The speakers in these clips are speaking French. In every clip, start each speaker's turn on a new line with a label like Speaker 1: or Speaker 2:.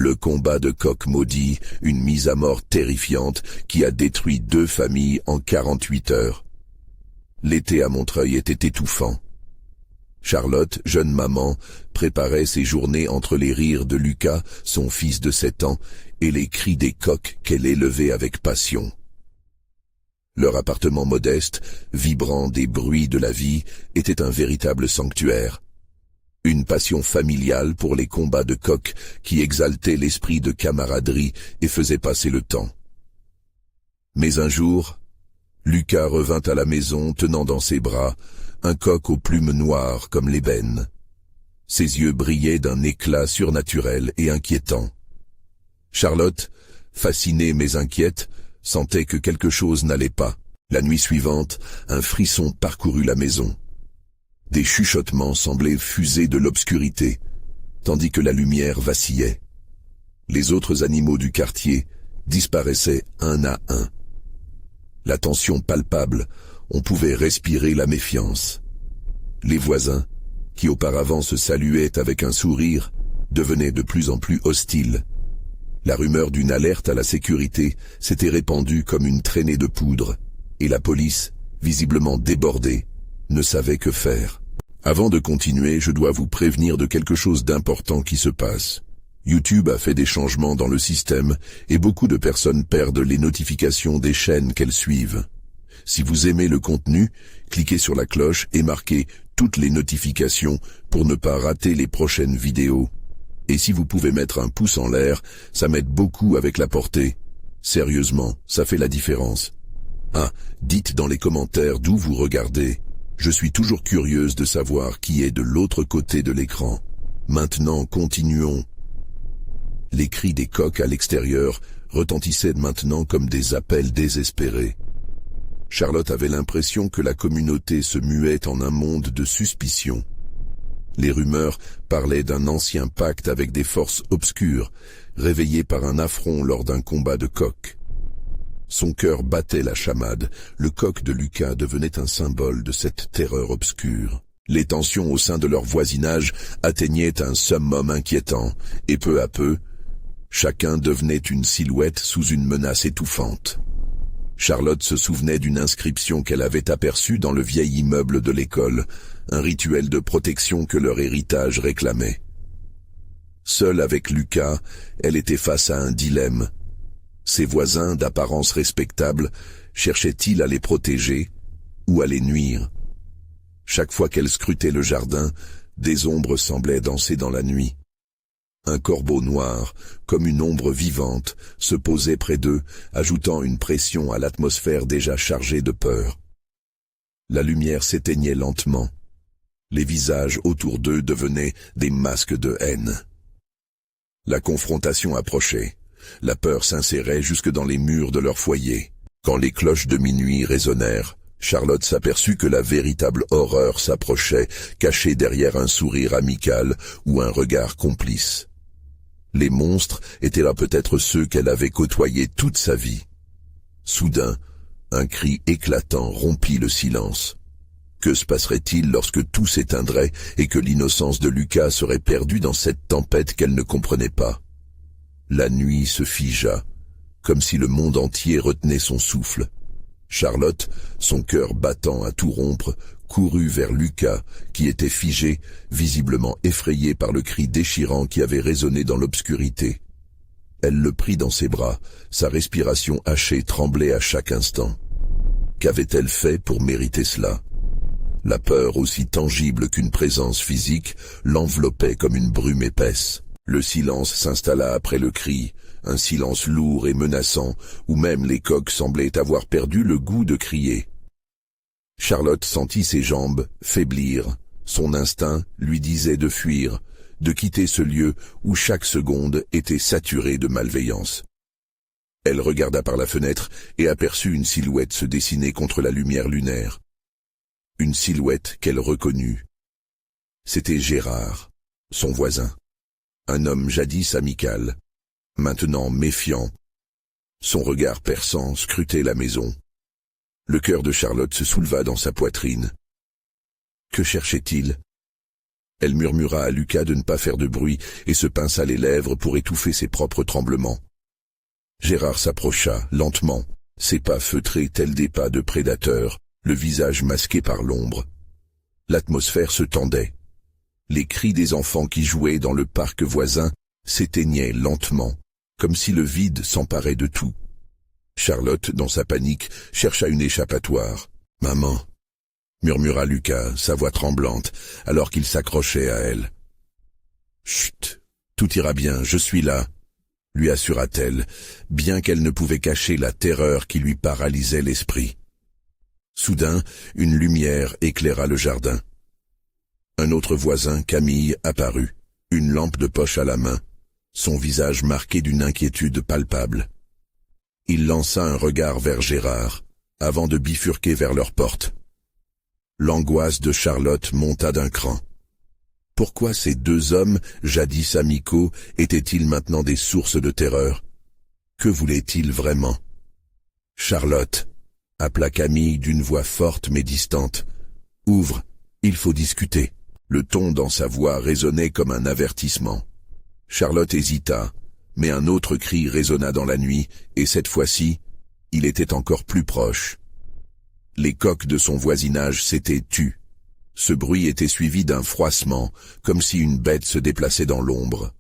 Speaker 1: Le combat de coq maudit, une mise à mort terrifiante qui a détruit 2 familles en 48 heures. L'été à Montreuil était étouffant. Charlotte, jeune maman, préparait ses journées entre les rires de Lucas, son fils de 7 ans, et les cris des coqs qu'elle élevait avec passion. Leur appartement modeste, vibrant des bruits de la vie, était un véritable sanctuaire. Une passion familiale pour les combats de coqs qui exaltait l'esprit de camaraderie et faisait passer le temps. Mais un jour, Lucas revint à la maison tenant dans ses bras un coq aux plumes noires comme l'ébène. Ses yeux brillaient d'un éclat surnaturel et inquiétant. Charlotte, fascinée mais inquiète, sentait que quelque chose n'allait pas. La nuit suivante, un frisson parcourut la maison. Des chuchotements semblaient fuser de l'obscurité, tandis que la lumière vacillait. Les autres animaux du quartier disparaissaient un à un. La tension palpable, on pouvait respirer la méfiance. Les voisins, qui auparavant se saluaient avec un sourire, devenaient de plus en plus hostiles. La rumeur d'une alerte à la sécurité s'était répandue comme une traînée de poudre, et la police, visiblement débordée, ne savait que faire. Avant de continuer, je dois vous prévenir de quelque chose d'important qui se passe. YouTube a fait des changements dans le système et beaucoup de personnes perdent les notifications des chaînes qu'elles suivent. Si vous aimez le contenu, cliquez sur la cloche et marquez toutes les notifications pour ne pas rater les prochaines vidéos. Et si vous pouvez mettre un pouce en l'air, ça m'aide beaucoup avec la portée. Sérieusement, ça fait la différence. Ah, dites dans les commentaires d'où vous regardez. Je suis toujours curieuse de savoir qui est de l'autre côté de l'écran. Maintenant, continuons. Les cris des coqs à l'extérieur retentissaient maintenant comme des appels désespérés. Charlotte avait l'impression que la communauté se muait en un monde de suspicion. Les rumeurs parlaient d'un ancien pacte avec des forces obscures, réveillées par un affront lors d'un combat de coqs. Son cœur battait la chamade, le coq de Lucas devenait un symbole de cette terreur obscure. Les tensions au sein de leur voisinage atteignaient un summum inquiétant, et peu à peu, chacun devenait une silhouette sous une menace étouffante. Charlotte se souvenait d'une inscription qu'elle avait aperçue dans le vieil immeuble de l'école, un rituel de protection que leur héritage réclamait. Seule avec Lucas, elle était face à un dilemme. Ses voisins, d'apparence respectable, cherchaient-ils à les protéger ou à les nuire? Chaque fois qu'elle scrutait le jardin, des ombres semblaient danser dans la nuit. Un corbeau noir, comme une ombre vivante, se posait près d'eux, ajoutant une pression à l'atmosphère déjà chargée de peur. La lumière s'éteignait lentement. Les visages autour d'eux devenaient des masques de haine. La confrontation approchait. La peur s'insérait jusque dans les murs de leur foyer. Quand les cloches de minuit résonnèrent, Charlotte s'aperçut que la véritable horreur s'approchait, cachée derrière un sourire amical ou un regard complice. Les monstres étaient là peut-être ceux qu'elle avait côtoyés toute sa vie. Soudain, un cri éclatant rompit le silence. Que se passerait-il lorsque tout s'éteindrait et que l'innocence de Lucas serait perdue dans cette tempête qu'elle ne comprenait pas? La nuit se figea, comme si le monde entier retenait son souffle. Charlotte, son cœur battant à tout rompre, courut vers Lucas, qui était figé, visiblement effrayé par le cri déchirant qui avait résonné dans l'obscurité. Elle le prit dans ses bras, sa respiration hachée tremblait à chaque instant. Qu'avait-elle fait pour mériter cela? La peur, aussi tangible qu'une présence physique, l'enveloppait comme une brume épaisse. Le silence s'installa après le cri, un silence lourd et menaçant, où même les coqs semblaient avoir perdu le goût de crier. Charlotte sentit ses jambes faiblir. Son instinct lui disait de fuir, de quitter ce lieu où chaque seconde était saturée de malveillance. Elle regarda par la fenêtre et aperçut une silhouette se dessiner contre la lumière lunaire. Une silhouette qu'elle reconnut. C'était Gérard, son voisin. Un homme jadis amical, maintenant méfiant. Son regard perçant scrutait la maison. Le cœur de Charlotte se souleva dans sa poitrine. Que cherchait-il? Elle murmura à Lucas de ne pas faire de bruit et se pinça les lèvres pour étouffer ses propres tremblements. Gérard s'approcha, lentement, ses pas feutrés tels des pas de prédateurs, le visage masqué par l'ombre. L'atmosphère se tendait. Les cris des enfants qui jouaient dans le parc voisin s'éteignaient lentement, comme si le vide s'emparait de tout. Charlotte, dans sa panique, chercha une échappatoire. « Maman !» murmura Lucas, sa voix tremblante, alors qu'il s'accrochait à elle. « Chut, tout ira bien, je suis là !» lui assura-t-elle, bien qu'elle ne pouvait cacher la terreur qui lui paralysait l'esprit. Soudain, une lumière éclaira le jardin. Un autre voisin, Camille, apparut, une lampe de poche à la main, son visage marqué d'une inquiétude palpable. Il lança un regard vers Gérard, avant de bifurquer vers leur porte. L'angoisse de Charlotte monta d'un cran. Pourquoi ces deux hommes, jadis amicaux, étaient-ils maintenant des sources de terreur? Que voulaient-ils vraiment? Charlotte, appela Camille d'une voix forte mais distante. Ouvre, il faut discuter. Le ton dans sa voix résonnait comme un avertissement. Charlotte hésita, mais un autre cri résonna dans la nuit, et cette fois-ci, il était encore plus proche. Les coqs de son voisinage s'étaient tus. Ce bruit était suivi d'un froissement, comme si une bête se déplaçait dans l'ombre.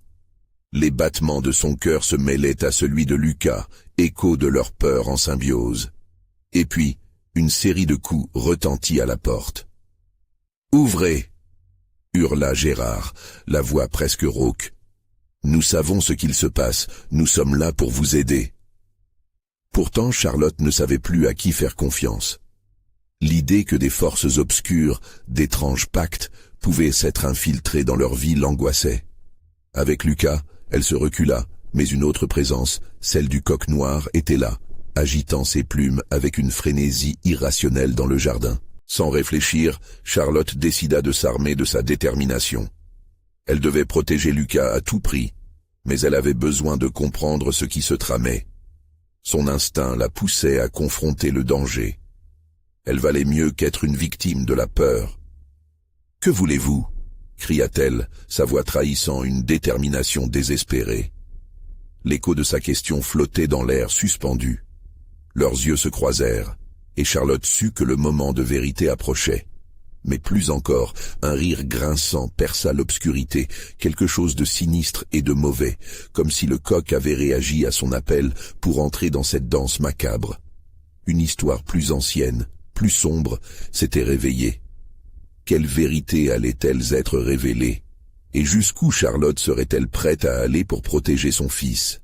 Speaker 1: Les battements de son cœur se mêlaient à celui de Lucas, écho de leur peur en symbiose. Et puis, une série de coups retentit à la porte. « Ouvrez !» hurla Gérard, la voix presque rauque. « Nous savons ce qu'il se passe, nous sommes là pour vous aider. » Pourtant, Charlotte ne savait plus à qui faire confiance. L'idée que des forces obscures, d'étranges pactes, pouvaient s'être infiltrés dans leur vie l'angoissait. Avec Lucas, elle se recula, mais une autre présence, celle du coq noir, était là, agitant ses plumes avec une frénésie irrationnelle dans le jardin. Sans réfléchir, Charlotte décida de s'armer de sa détermination. Elle devait protéger Lucas à tout prix, mais elle avait besoin de comprendre ce qui se tramait. Son instinct la poussait à confronter le danger. Elle valait mieux qu'être une victime de la peur. « Que voulez-vous » cria-t-elle, sa voix trahissant une détermination désespérée. L'écho de sa question flottait dans l'air suspendu. Leurs yeux se croisèrent, et Charlotte sut que le moment de vérité approchait. Mais plus encore, un rire grinçant perça l'obscurité, quelque chose de sinistre et de mauvais, comme si le coq avait réagi à son appel pour entrer dans cette danse macabre. Une histoire plus ancienne, plus sombre, s'était réveillée. Quelle vérité allait-elle être révélée? Et jusqu'où Charlotte serait-elle prête à aller pour protéger son fils?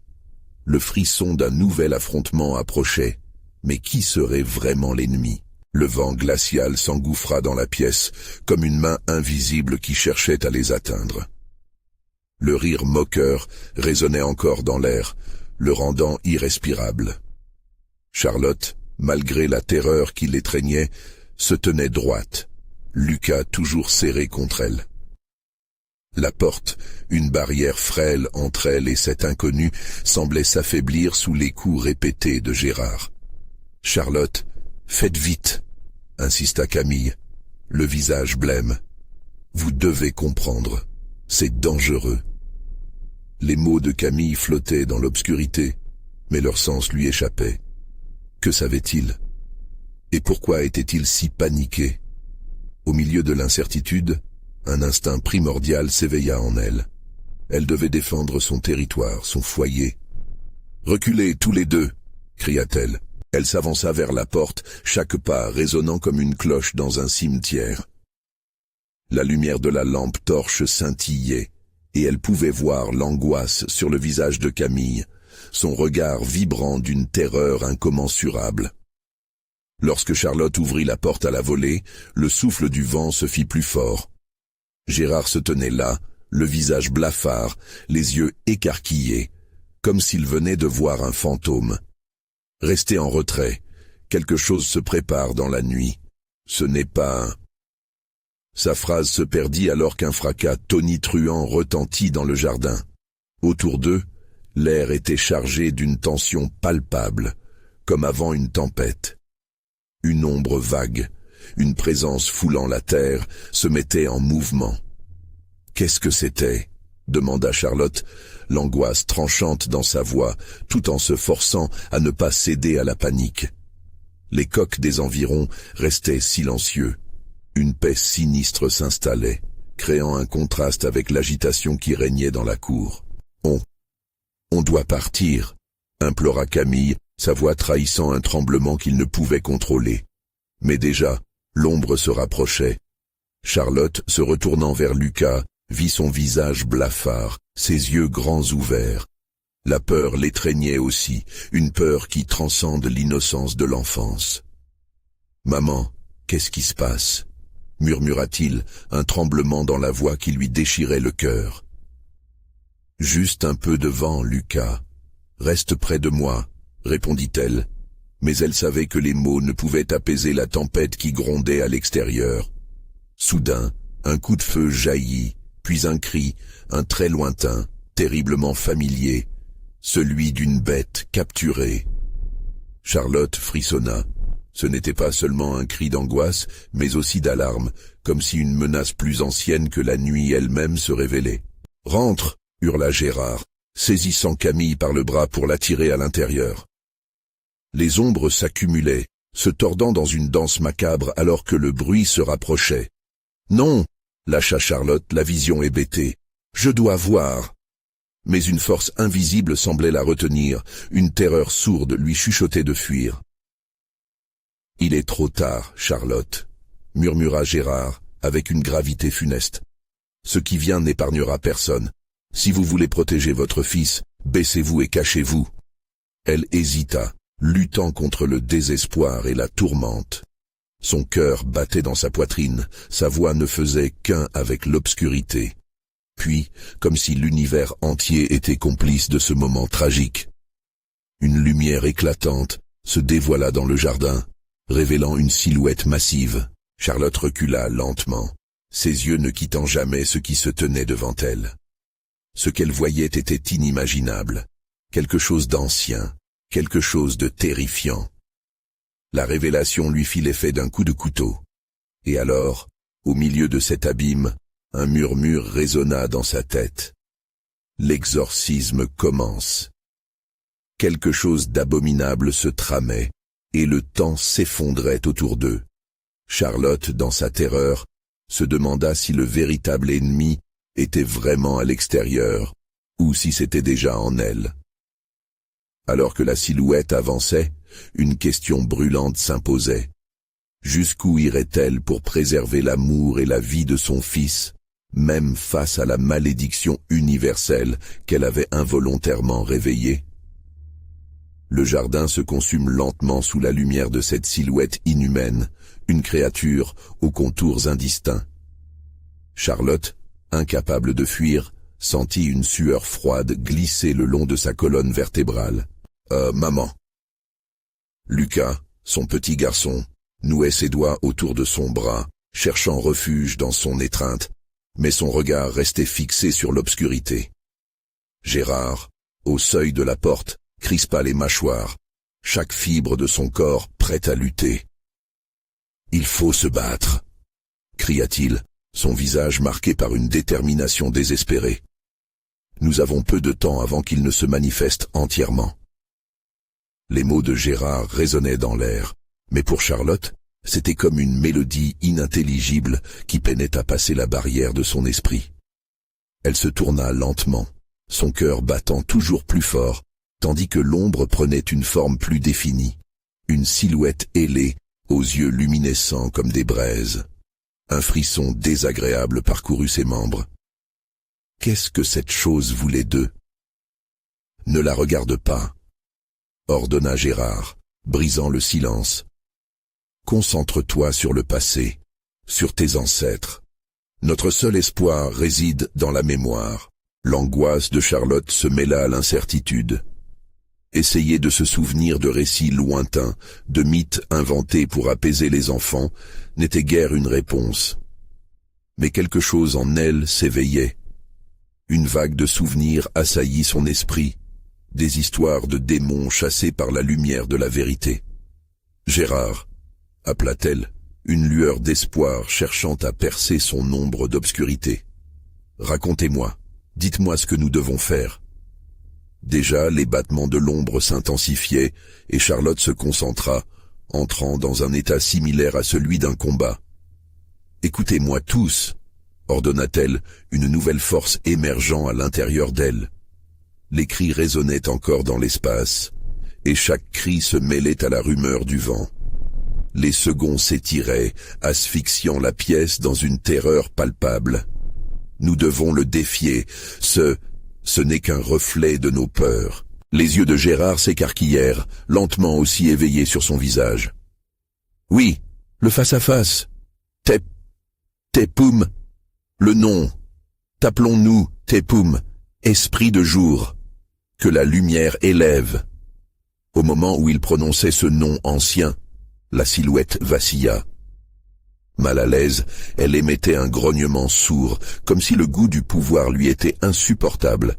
Speaker 1: Le frisson d'un nouvel affrontement approchait, mais qui serait vraiment l'ennemi? Le vent glacial s'engouffra dans la pièce, comme une main invisible qui cherchait à les atteindre. Le rire moqueur résonnait encore dans l'air, le rendant irrespirable. Charlotte, malgré la terreur qui l'étreignait, se tenait droite, Lucas toujours serré contre elle. La porte, une barrière frêle entre elle et cet inconnu, semblait s'affaiblir sous les coups répétés de Gérard. « Charlotte, faites vite !» insista Camille, le visage blême. « Vous devez comprendre, c'est dangereux. » Les mots de Camille flottaient dans l'obscurité, mais leur sens lui échappait. Que savait-il? Et pourquoi était-il si paniqué? Au milieu de l'incertitude, un instinct primordial s'éveilla en elle. Elle devait défendre son territoire, son foyer. « Reculez tous les deux !» cria-t-elle. Elle s'avança vers la porte, chaque pas résonnant comme une cloche dans un cimetière. La lumière de la lampe torche scintillait, et elle pouvait voir l'angoisse sur le visage de Camille, son regard vibrant d'une terreur incommensurable. Lorsque Charlotte ouvrit la porte à la volée, le souffle du vent se fit plus fort. Gérard se tenait là, le visage blafard, les yeux écarquillés, comme s'il venait de voir un fantôme. « Restez en retrait, quelque chose se prépare dans la nuit. Ce n'est pas un... » Sa phrase se perdit alors qu'un fracas tonitruant retentit dans le jardin. Autour d'eux, l'air était chargé d'une tension palpable, comme avant une tempête. Une ombre vague, une présence foulant la terre, se mettait en mouvement. Qu'est-ce que c'était ? Demanda Charlotte, l'angoisse tranchante dans sa voix, tout en se forçant à ne pas céder à la panique. Les coqs des environs restaient silencieux. Une paix sinistre s'installait, créant un contraste avec l'agitation qui régnait dans la cour. On doit partir, implora Camille, sa voix trahissant un tremblement qu'il ne pouvait contrôler. Mais déjà, l'ombre se rapprochait. Charlotte, se retournant vers Lucas, vit son visage blafard, ses yeux grands ouverts. La peur l'étreignait aussi, une peur qui transcende l'innocence de l'enfance. « Maman, qu'est-ce qui se passe ?» murmura-t-il, un tremblement dans la voix qui lui déchirait le cœur. « Juste un peu de vent, Lucas. Reste près de moi, » répondit-elle, mais elle savait que les mots ne pouvaient apaiser la tempête qui grondait à l'extérieur. Soudain, un coup de feu jaillit, puis un cri, un très lointain, terriblement familier, celui d'une bête capturée. Charlotte frissonna. Ce n'était pas seulement un cri d'angoisse, mais aussi d'alarme, comme si une menace plus ancienne que la nuit elle-même se révélait. « Rentre !» hurla Gérard, saisissant Camille par le bras pour l'attirer à l'intérieur. Les ombres s'accumulaient, se tordant dans une danse macabre alors que le bruit se rapprochait. « Non !» lâcha Charlotte, la vision hébétée. « Je dois voir !» Mais une force invisible semblait la retenir, une terreur sourde lui chuchotait de fuir. « Il est trop tard, Charlotte, » murmura Gérard, avec une gravité funeste. « Ce qui vient n'épargnera personne. Si vous voulez protéger votre fils, baissez-vous et cachez-vous. » Elle hésita, luttant contre le désespoir et la tourmente. Son cœur battait dans sa poitrine, sa voix ne faisait qu'un avec l'obscurité. Puis, comme si l'univers entier était complice de ce moment tragique, une lumière éclatante se dévoila dans le jardin, révélant une silhouette massive. Charlotte recula lentement, ses yeux ne quittant jamais ce qui se tenait devant elle. Ce qu'elle voyait était inimaginable, quelque chose d'ancien, quelque chose de terrifiant. La révélation lui fit l'effet d'un coup de couteau. Et alors, au milieu de cet abîme, un murmure résonna dans sa tête. L'exorcisme commence. Quelque chose d'abominable se tramait, et le temps s'effondrait autour d'eux. Charlotte, dans sa terreur, se demanda si le véritable ennemi était vraiment à l'extérieur, ou si c'était déjà en elle. Alors que la silhouette avançait, une question brûlante s'imposait. Jusqu'où irait-elle pour préserver l'amour et la vie de son fils, même face à la malédiction universelle qu'elle avait involontairement réveillée? Le jardin se consume lentement sous la lumière de cette silhouette inhumaine, une créature aux contours indistincts. Charlotte, incapable de fuir, sentit une sueur froide glisser le long de sa colonne vertébrale. « Maman !» Lucas, son petit garçon, nouait ses doigts autour de son bras, cherchant refuge dans son étreinte, mais son regard restait fixé sur l'obscurité. Gérard, au seuil de la porte, crispa les mâchoires, chaque fibre de son corps prêt à lutter. « Il faut se battre !» cria-t-il, son visage marqué par une détermination désespérée. « Nous avons peu de temps avant qu'il ne se manifeste entièrement. » Les mots de Gérard résonnaient dans l'air, mais pour Charlotte, c'était comme une mélodie inintelligible qui peinait à passer la barrière de son esprit. Elle se tourna lentement, son cœur battant toujours plus fort, tandis que l'ombre prenait une forme plus définie, une silhouette ailée, aux yeux luminescents comme des braises. Un frisson désagréable parcourut ses membres. Qu'est-ce que cette chose voulait d'eux? « Ne la regarde pas !» ordonna Gérard, brisant le silence. « Concentre-toi sur le passé, sur tes ancêtres. Notre seul espoir réside dans la mémoire. » L'angoisse de Charlotte se mêla à l'incertitude. Essayer de se souvenir de récits lointains, de mythes inventés pour apaiser les enfants, n'était guère une réponse. Mais quelque chose en elle s'éveillait. Une vague de souvenirs assaillit son esprit, des histoires de démons chassés par la lumière de la vérité. « Gérard !» appela-t-elle, une lueur d'espoir cherchant à percer son ombre d'obscurité. « Racontez-moi, dites-moi ce que nous devons faire. » Déjà, les battements de l'ombre s'intensifiaient et Charlotte se concentra, entrant dans un état similaire à celui d'un combat. « Écoutez-moi tous !» ordonna-t-elle, une nouvelle force émergeant à l'intérieur d'elle. Les cris résonnaient encore dans l'espace, et chaque cri se mêlait à la rumeur du vent. Les secondes s'étiraient, asphyxiant la pièce dans une terreur palpable. Nous devons le défier, ce n'est qu'un reflet de nos peurs. Les yeux de Gérard s'écarquillèrent, lentement aussi éveillés sur son visage. « Oui, le face-à-face. Tepum. Le nom. T'appelons-nous Tepum, esprit de jour. Que la lumière élève. » Au moment où il prononçait ce nom ancien, la silhouette vacilla. Mal à l'aise, elle émettait un grognement sourd, comme si le goût du pouvoir lui était insupportable.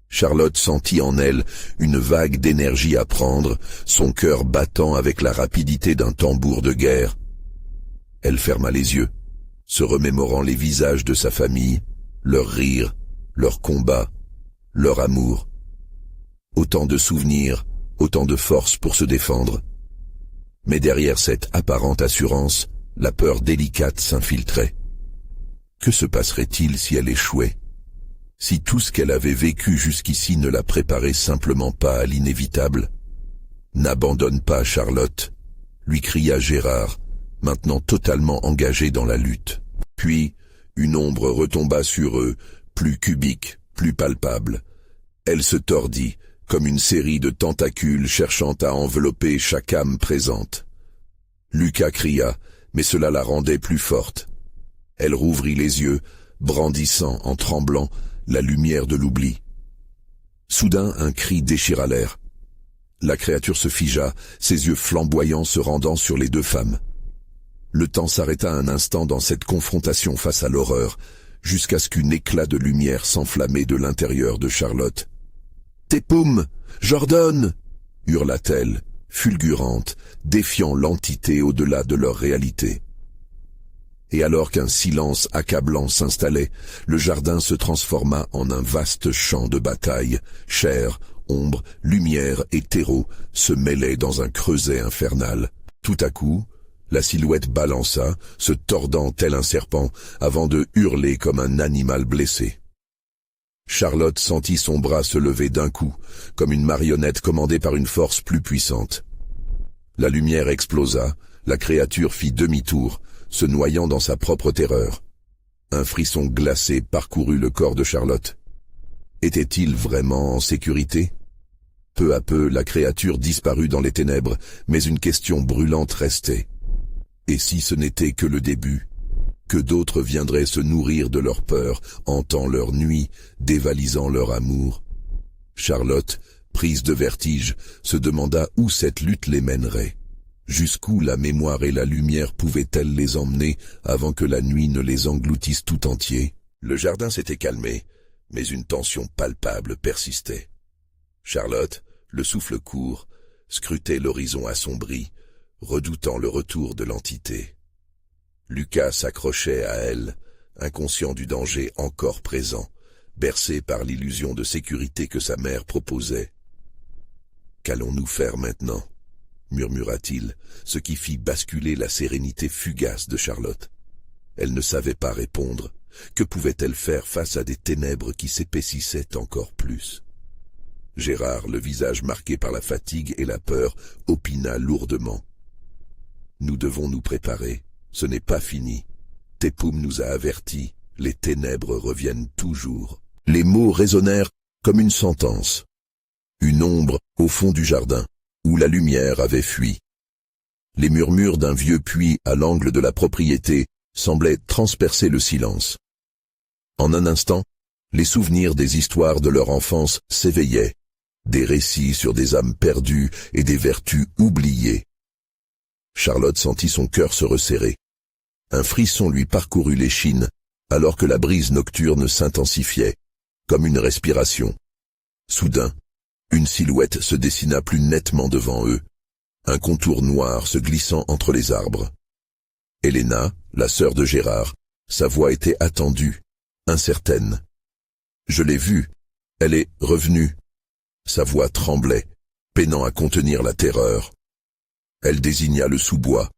Speaker 1: Charlotte sentit en elle une vague d'énergie à prendre, son cœur battant avec la rapidité d'un tambour de guerre. Elle ferma les yeux, se remémorant les visages de sa famille, leurs rires, leurs combats, leur amour. Autant de souvenirs, autant de force pour se défendre. Mais derrière cette apparente assurance, la peur délicate s'infiltrait. Que se passerait-il si elle échouait? Si tout ce qu'elle avait vécu jusqu'ici ne la préparait simplement pas à l'inévitable? « N'abandonne pas, Charlotte !» lui cria Gérard, maintenant totalement engagé dans la lutte. Puis, une ombre retomba sur eux, plus cubique, plus palpable. Elle se tordit, comme une série de tentacules cherchant à envelopper chaque âme présente. Lucas cria, mais cela la rendait plus forte. Elle rouvrit les yeux, brandissant, en tremblant, la lumière de l'oubli. Soudain, un cri déchira l'air. La créature se figea, ses yeux flamboyants se rendant sur les deux femmes. Le temps s'arrêta un instant dans cette confrontation face à l'horreur, jusqu'à ce qu'un éclat de lumière s'enflammait de l'intérieur de Charlotte. « Tepum, j'ordonne !» hurla-t-elle, fulgurante, défiant l'entité au-delà de leur réalité. Et alors qu'un silence accablant s'installait, le jardin se transforma en un vaste champ de bataille. Chair, ombre, lumière et terreau se mêlaient dans un creuset infernal. Tout à coup, la silhouette balança, se tordant tel un serpent, avant de hurler comme un animal blessé. Charlotte sentit son bras se lever d'un coup, comme une marionnette commandée par une force plus puissante. La lumière explosa, la créature fit demi-tour, se noyant dans sa propre terreur. Un frisson glacé parcourut le corps de Charlotte. Était-il vraiment en sécurité? Peu à peu, la créature disparut dans les ténèbres, mais une question brûlante restait. Et si ce n'était que le début? Que d'autres viendraient se nourrir de leur peur, hantant leur nuit, dévalisant leur amour? Charlotte, prise de vertige, se demanda où cette lutte les mènerait. Jusqu'où la mémoire et la lumière pouvaient-elles les emmener avant que la nuit ne les engloutisse tout entier? Le jardin s'était calmé, mais une tension palpable persistait. Charlotte, le souffle court, scrutait l'horizon assombri, redoutant le retour de l'entité. Lucas s'accrochait à elle, inconscient du danger encore présent, bercé par l'illusion de sécurité que sa mère proposait. « Qu'allons-nous faire maintenant ?» murmura-t-il, ce qui fit basculer la sérénité fugace de Charlotte. Elle ne savait pas répondre. Que pouvait-elle faire face à des ténèbres qui s'épaississaient encore plus? Gérard, le visage marqué par la fatigue et la peur, opina lourdement. « Nous devons nous préparer. Ce n'est pas fini. Tepum nous a avertis. Les ténèbres reviennent toujours. » Les mots résonnèrent comme une sentence. Une ombre au fond du jardin, où la lumière avait fui. Les murmures d'un vieux puits à l'angle de la propriété semblaient transpercer le silence. En un instant, les souvenirs des histoires de leur enfance s'éveillaient, des récits sur des âmes perdues et des vertus oubliées. Charlotte sentit son cœur se resserrer. Un frisson lui parcourut l'échine, alors que la brise nocturne s'intensifiait, comme une respiration. Soudain, une silhouette se dessina plus nettement devant eux, un contour noir se glissant entre les arbres. Helena, la sœur de Gérard, sa voix était attendue, incertaine. « Je l'ai vue. Elle est revenue. » Sa voix tremblait, peinant à contenir la terreur. Elle désigna le sous-bois.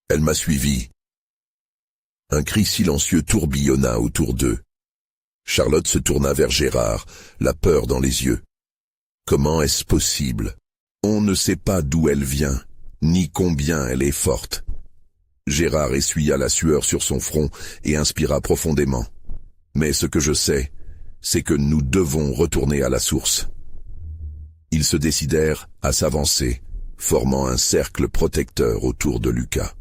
Speaker 1: Elle m'a suivi. Un cri silencieux tourbillonna autour d'eux. Charlotte se tourna vers Gérard, la peur dans les yeux. Comment est-ce possible? On ne sait pas d'où elle vient, ni combien elle est forte. Gérard essuya la sueur sur son front et inspira profondément. Mais ce que je sais, c'est que nous devons retourner à la source. Ils se décidèrent à s'avancer, formant un cercle protecteur autour de Lucas.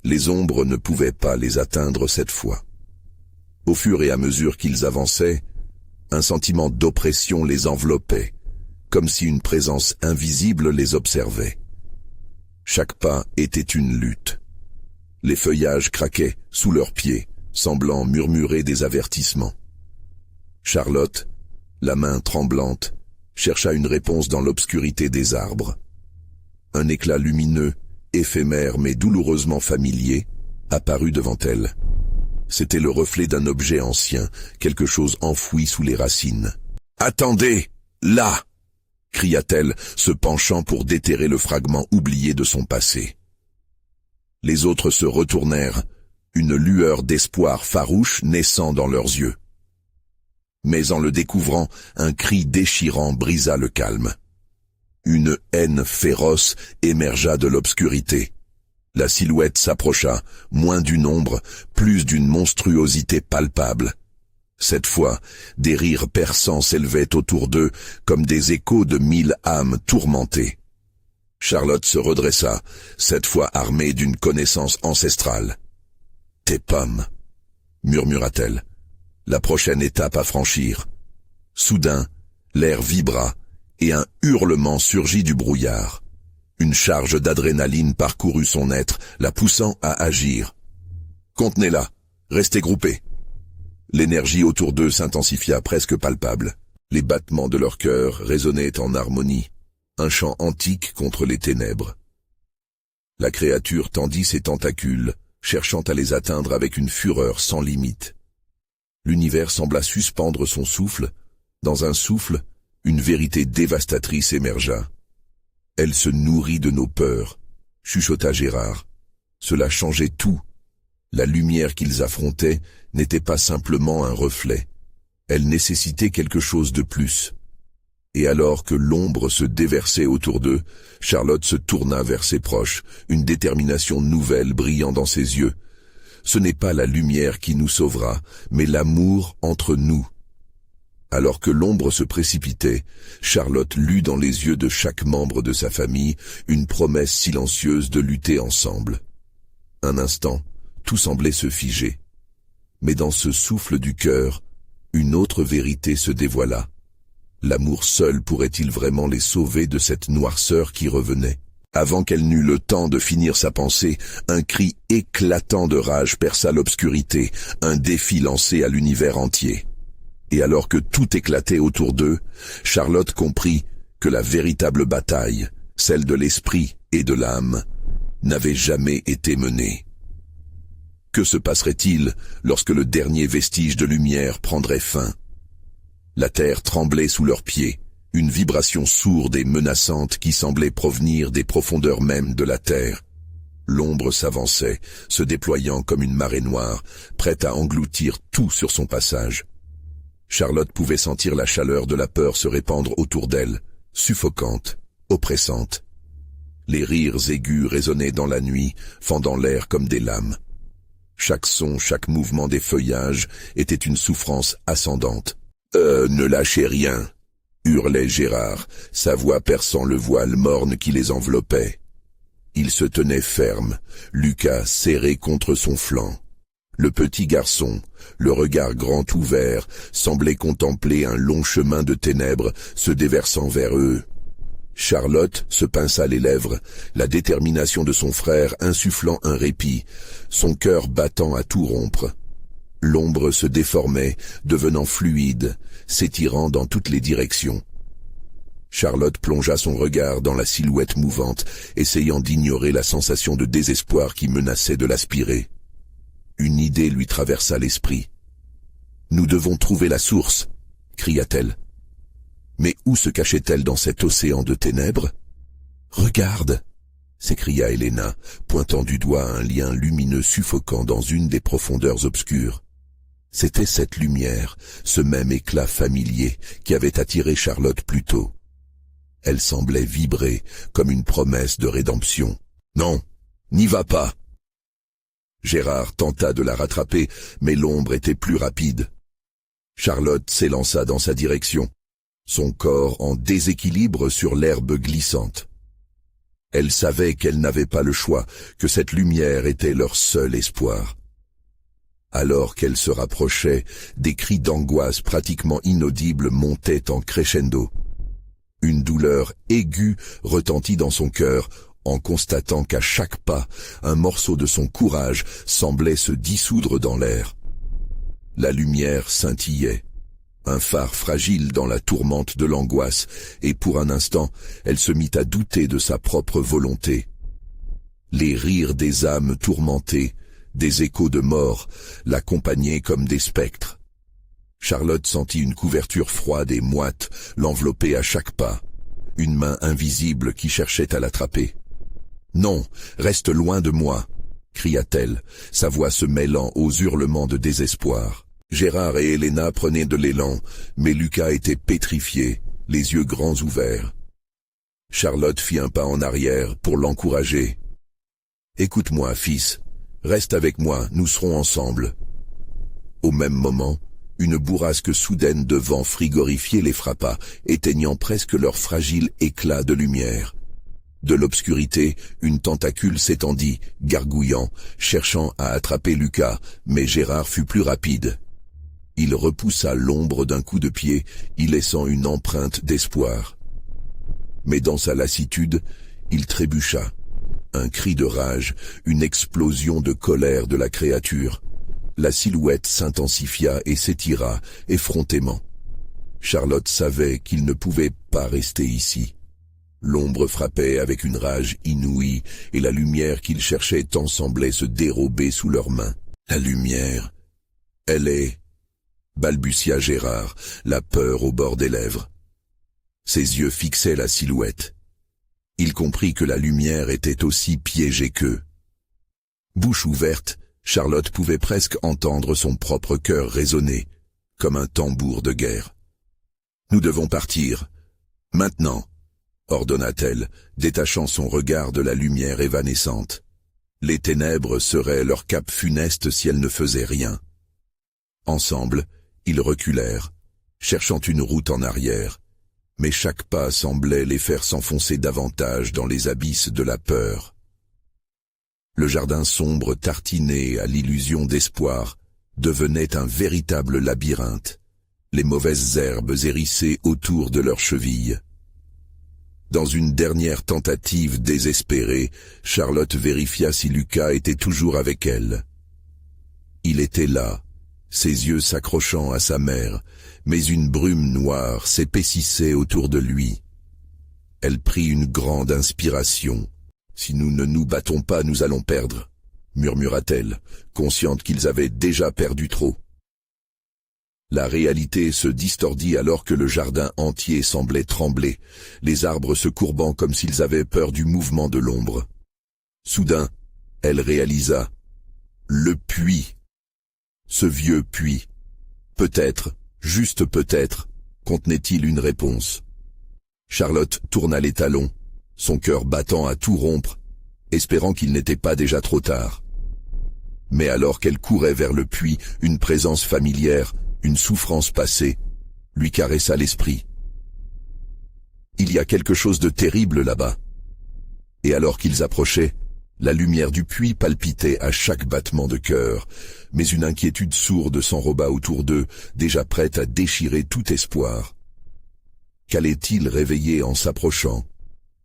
Speaker 1: Les ombres ne pouvaient pas les atteindre cette fois. Au fur et à mesure qu'ils avançaient, un sentiment d'oppression les enveloppait, comme si une présence invisible les observait. Chaque pas était une lutte. Les feuillages craquaient sous leurs pieds, semblant murmurer des avertissements. Charlotte, la main tremblante, chercha une réponse dans l'obscurité des arbres. Un éclat lumineux, éphémère mais douloureusement familier, apparut devant elle. C'était le reflet d'un objet ancien, quelque chose enfoui sous les racines. « Attendez, là !» cria-t-elle, se penchant pour déterrer le fragment oublié de son passé. Les autres se retournèrent, une lueur d'espoir farouche naissant dans leurs yeux. Mais en le découvrant, un cri déchirant brisa le calme. Une haine féroce émergea de l'obscurité. La silhouette s'approcha, moins d'une ombre, plus d'une monstruosité palpable. Cette fois, des rires perçants s'élevaient autour d'eux, comme des échos de 1000 âmes tourmentées. Charlotte se redressa, cette fois armée d'une connaissance ancestrale. « Tes pommes » murmura-t-elle. La prochaine étape à franchir. Soudain, l'air vibra, et un hurlement surgit du brouillard. Une charge d'adrénaline parcourut son être, la poussant à agir. « Contenez-la, restez groupés !» L'énergie autour d'eux s'intensifia presque palpable. Les battements de leur cœur résonnaient en harmonie, un chant antique contre les ténèbres. La créature tendit ses tentacules, cherchant à les atteindre avec une fureur sans limite. L'univers sembla suspendre son souffle. Dans un souffle, une vérité dévastatrice émergea. « Elle se nourrit de nos peurs », chuchota Gérard. Cela changeait tout. La lumière qu'ils affrontaient n'était pas simplement un reflet. Elle nécessitait quelque chose de plus. Et alors que l'ombre se déversait autour d'eux, Charlotte se tourna vers ses proches, une détermination nouvelle brillant dans ses yeux. Ce n'est pas la lumière qui nous sauvera, mais l'amour entre nous. Alors que l'ombre se précipitait, Charlotte lut dans les yeux de chaque membre de sa famille une promesse silencieuse de lutter ensemble. Un instant, tout semblait se figer. Mais dans ce souffle du cœur, une autre vérité se dévoila. L'amour seul pourrait-il vraiment les sauver de cette noirceur qui revenait? Avant qu'elle n'eût le temps de finir sa pensée, un cri éclatant de rage perça l'obscurité, un défi lancé à l'univers entier. Et alors que tout éclatait autour d'eux, Charlotte comprit que la véritable bataille, celle de l'esprit et de l'âme, n'avait jamais été menée. Que se passerait-il lorsque le dernier vestige de lumière prendrait fin? La terre tremblait sous leurs pieds, une vibration sourde et menaçante qui semblait provenir des profondeurs mêmes de la terre. L'ombre s'avançait, se déployant comme une marée noire, prête à engloutir tout sur son passage. Charlotte pouvait sentir la chaleur de la peur se répandre autour d'elle, suffocante, oppressante. Les rires aigus résonnaient dans la nuit, fendant l'air comme des lames. Chaque son, chaque mouvement des feuillages était une souffrance ascendante. « Ne lâchez rien !» hurlait Gérard, sa voix perçant le voile morne qui les enveloppait. Il se tenait ferme, Lucas serré contre son flanc. Le petit garçon, le regard grand ouvert, semblait contempler un long chemin de ténèbres se déversant vers eux. Charlotte se pinça les lèvres, la détermination de son frère insufflant un répit, son cœur battant à tout rompre. L'ombre se déformait, devenant fluide, s'étirant dans toutes les directions. Charlotte plongea son regard dans la silhouette mouvante, essayant d'ignorer la sensation de désespoir qui menaçait de l'aspirer. Une idée lui traversa l'esprit. Nous devons trouver la source, cria-t-elle. Mais où se cachait-elle dans cet océan de ténèbres? Regarde, s'écria Helena, pointant du doigt un lien lumineux suffocant dans une des profondeurs obscures. C'était cette lumière, ce même éclat familier qui avait attiré Charlotte plus tôt. Elle semblait vibrer comme une promesse de rédemption. Non, n'y va pas. Gérard tenta de la rattraper, mais l'ombre était plus rapide. Charlotte s'élança dans sa direction, son corps en déséquilibre sur l'herbe glissante. Elle savait qu'elle n'avait pas le choix, que cette lumière était leur seul espoir. Alors qu'elle se rapprochait, des cris d'angoisse pratiquement inaudibles montaient en crescendo. Une douleur aiguë retentit dans son cœur en constatant qu'à chaque pas, un morceau de son courage semblait se dissoudre dans l'air. La lumière scintillait, un phare fragile dans la tourmente de l'angoisse, et pour un instant, elle se mit à douter de sa propre volonté. Les rires des âmes tourmentées, des échos de mort, l'accompagnaient comme des spectres. Charlotte sentit une couverture froide et moite l'envelopper à chaque pas, une main invisible qui cherchait à l'attraper. « Non, reste loin de moi !» cria-t-elle, sa voix se mêlant aux hurlements de désespoir. Gérard et Helena prenaient de l'élan, mais Lucas était pétrifié, les yeux grands ouverts. Charlotte fit un pas en arrière pour l'encourager. « Écoute-moi, fils, reste avec moi, nous serons ensemble. » Au même moment, une bourrasque soudaine de vent frigorifié les frappa, éteignant presque leur fragile éclat de lumière. De l'obscurité, une tentacule s'étendit, gargouillant, cherchant à attraper Lucas, mais Gérard fut plus rapide. Il repoussa l'ombre d'un coup de pied, y laissant une empreinte d'espoir. Mais dans sa lassitude, il trébucha. Un cri de rage, une explosion de colère de la créature. La silhouette s'intensifia et s'étira, effrontément. Charlotte savait qu'il ne pouvait pas rester ici. L'ombre frappait avec une rage inouïe, et la lumière qu'ils cherchaient tant semblait se dérober sous leurs mains. La lumière, elle est... balbutia Gérard, la peur au bord des lèvres. Ses yeux fixaient la silhouette. Il comprit que la lumière était aussi piégée qu'eux. Bouche ouverte, Charlotte pouvait presque entendre son propre cœur résonner, comme un tambour de guerre. « Nous devons partir, maintenant !» ordonna-t-elle, détachant son regard de la lumière évanescente. Les ténèbres seraient leur cap funeste si elles ne faisaient rien. Ensemble, ils reculèrent, cherchant une route en arrière, mais chaque pas semblait les faire s'enfoncer davantage dans les abysses de la peur. Le jardin sombre tartiné à l'illusion d'espoir devenait un véritable labyrinthe, les mauvaises herbes hérissées autour de leurs chevilles. Dans une dernière tentative désespérée, Charlotte vérifia si Lucas était toujours avec elle. Il était là, ses yeux s'accrochant à sa mère, mais une brume noire s'épaississait autour de lui. Elle prit une grande inspiration. « Si nous ne nous battons pas, nous allons perdre », murmura-t-elle, consciente qu'ils avaient déjà perdu trop. La réalité se distordit alors que le jardin entier semblait trembler, les arbres se courbant comme s'ils avaient peur du mouvement de l'ombre. Soudain, elle réalisa. Le puits. Ce vieux puits. Peut-être, juste peut-être, contenait-il une réponse. Charlotte tourna les talons, son cœur battant à tout rompre, espérant qu'il n'était pas déjà trop tard. Mais alors qu'elle courait vers le puits, une présence familière, une souffrance passée, lui caressa l'esprit. Il y a quelque chose de terrible là-bas. Et alors qu'ils approchaient, la lumière du puits palpitait à chaque battement de cœur, mais une inquiétude sourde s'enroba autour d'eux, déjà prête à déchirer tout espoir. Qu'allait-il réveiller en s'approchant?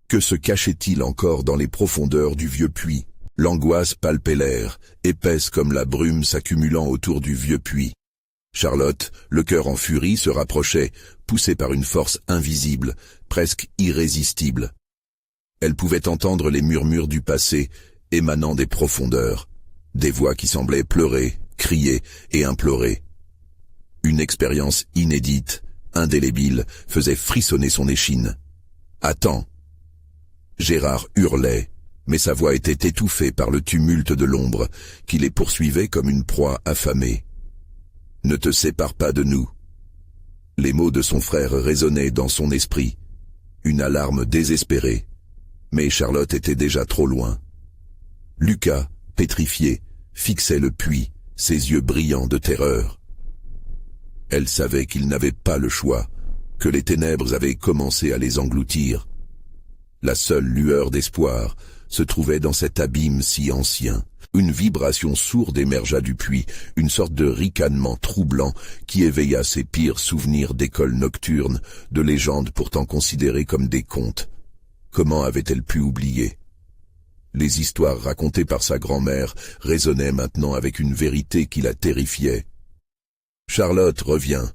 Speaker 1: Que se cachait-il encore dans les profondeurs du vieux puits? L'angoisse palpait l'air, épaisse comme la brume s'accumulant autour du vieux puits. Charlotte, le cœur en furie, se rapprochait, poussée par une force invisible, presque irrésistible. Elle pouvait entendre les murmures du passé, émanant des profondeurs, des voix qui semblaient pleurer, crier et implorer. Une expérience inédite, indélébile, faisait frissonner son échine. « Attends !» Gérard hurlait, mais sa voix était étouffée par le tumulte de l'ombre, qui les poursuivait comme une proie affamée. « Ne te sépare pas de nous !» Les mots de son frère résonnaient dans son esprit, une alarme désespérée. Mais Charlotte était déjà trop loin. Lucas, pétrifié, fixait le puits, ses yeux brillants de terreur. Elle savait qu'il n'avait pas le choix, que les ténèbres avaient commencé à les engloutir. La seule lueur d'espoir se trouvait dans cet abîme si ancien. Une vibration sourde émergea du puits, une sorte de ricanement troublant qui éveilla ses pires souvenirs d'écoles nocturnes, de légendes pourtant considérées comme des contes. Comment avait-elle pu oublier? Les histoires racontées par sa grand-mère résonnaient maintenant avec une vérité qui la terrifiait. « Charlotte, reviens !»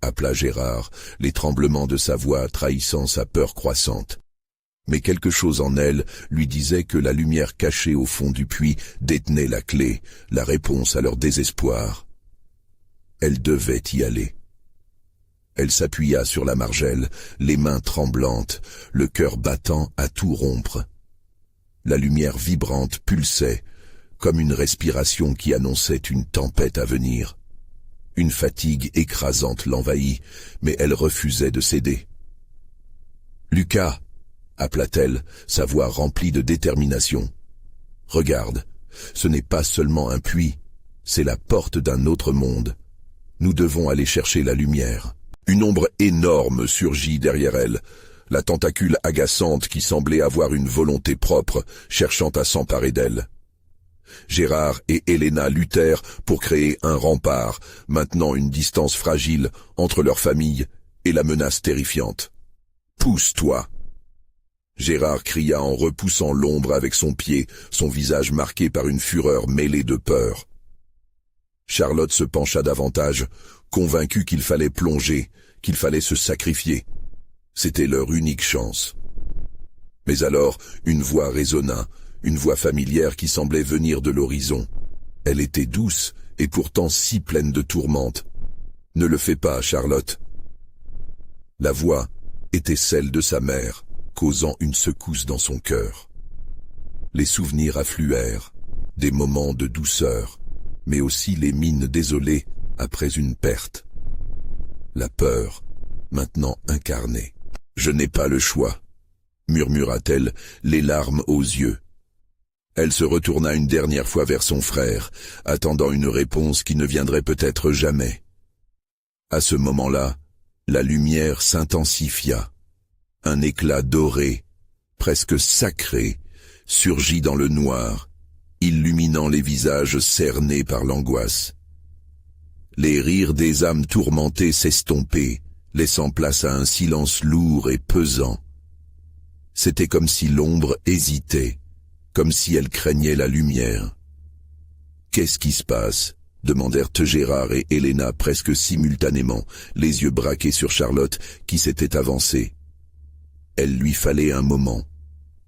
Speaker 1: appela Gérard, les tremblements de sa voix trahissant sa peur croissante. Mais quelque chose en elle lui disait que la lumière cachée au fond du puits détenait la clé, la réponse à leur désespoir. Elle devait y aller. Elle s'appuya sur la margelle, les mains tremblantes, le cœur battant à tout rompre. La lumière vibrante pulsait, comme une respiration qui annonçait une tempête à venir. Une fatigue écrasante l'envahit, mais elle refusait de céder. « Lucas !» appela-t-elle, sa voix remplie de détermination. « Regarde, ce n'est pas seulement un puits, c'est la porte d'un autre monde. Nous devons aller chercher la lumière. » Une ombre énorme surgit derrière elle, la tentacule agaçante qui semblait avoir une volonté propre, cherchant à s'emparer d'elle. Gérard et Elena luttèrent pour créer un rempart, maintenant une distance fragile entre leur famille et la menace terrifiante. « Pousse-toi !» Gérard cria en repoussant l'ombre avec son pied, son visage marqué par une fureur mêlée de peur. Charlotte se pencha davantage, convaincue qu'il fallait plonger, qu'il fallait se sacrifier. C'était leur unique chance. Mais alors, une voix résonna, une voix familière qui semblait venir de l'horizon. Elle était douce et pourtant si pleine de tourmente. « Ne le fais pas, Charlotte. » La voix était celle de sa mère, causant une secousse dans son cœur. Les souvenirs affluèrent, des moments de douceur, mais aussi les mines désolées après une perte. La peur, maintenant incarnée. « Je n'ai pas le choix », murmura-t-elle, les larmes aux yeux. Elle se retourna une dernière fois vers son frère, attendant une réponse qui ne viendrait peut-être jamais. À ce moment-là, la lumière s'intensifia. Un éclat doré, presque sacré, surgit dans le noir, illuminant les visages cernés par l'angoisse. Les rires des âmes tourmentées s'estompaient, laissant place à un silence lourd et pesant. C'était comme si l'ombre hésitait, comme si elle craignait la lumière. « Qu'est-ce qui se passe ?» demandèrent Gérard et Elena presque simultanément, les yeux braqués sur Charlotte qui s'était avancée. Elle lui fallait un moment.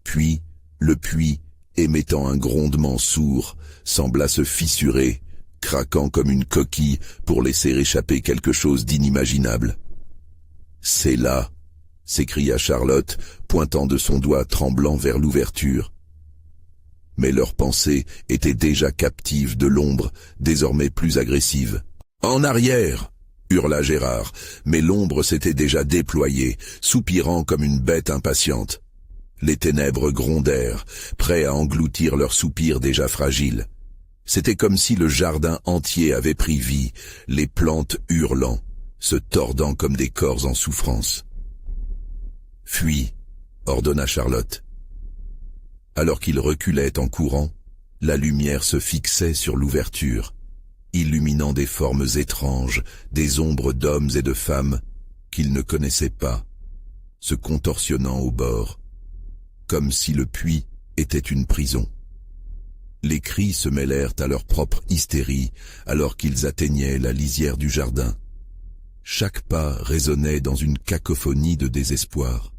Speaker 1: Puis, le puits, émettant un grondement sourd, sembla se fissurer, craquant comme une coquille pour laisser échapper quelque chose d'inimaginable. « C'est là !» s'écria Charlotte, pointant de son doigt tremblant vers l'ouverture. Mais leurs pensées étaient déjà captives de l'ombre, désormais plus agressive. « En arrière !» hurla Gérard, mais l'ombre s'était déjà déployée, soupirant comme une bête impatiente. Les ténèbres grondèrent, prêts à engloutir leurs soupirs déjà fragiles. C'était comme si le jardin entier avait pris vie, les plantes hurlant, se tordant comme des corps en souffrance. « Fuis !» ordonna Charlotte. Alors qu'il reculait en courant, la lumière se fixait sur l'ouverture, illuminant des formes étranges, des ombres d'hommes et de femmes qu'il ne connaissait pas, se contorsionnant au bord, comme si le puits était une prison. Les cris se mêlèrent à leur propre hystérie alors qu'ils atteignaient la lisière du jardin. Chaque pas résonnait dans une cacophonie de désespoir.